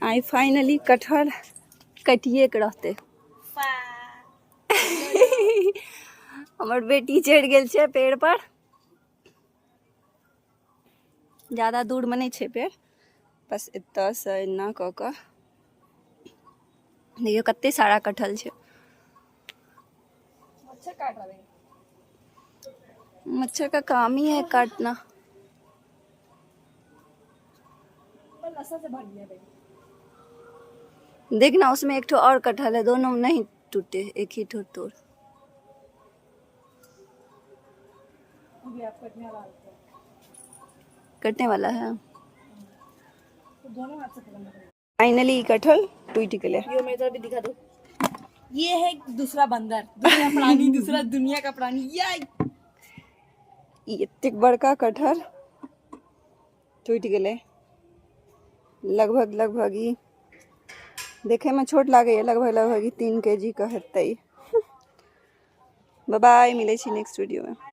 I finally कटहर कटिए के रहते। हमर बेटी चढ़ गेल छै पेड़ पर। ज़्यादा दूर में नहीं छै पेड़, बस एतऽ से एना कऽ कऽ देखियो कते सारा कटहल छै। मच्छर का काम ही है काटना। देखना उसमें एक ठो और कटहल है, दोनों नहीं टूटे, एक ही ठो तोड़। कटने वाला है। फाइनली कटहल टूट गए। ये मेरे तरफ भी दिखा दो। ये है दूसरा बंदर, दूसरा प्राणी, दूसरा दुनिया का प्राणी। ये इतने बड़का कटहल टूट गए। लगभग ही देखे में छोट लागे, लगभग 3 kg का हेतै। बाय बाय, मिले छी नेक्स्ट वीडियो में।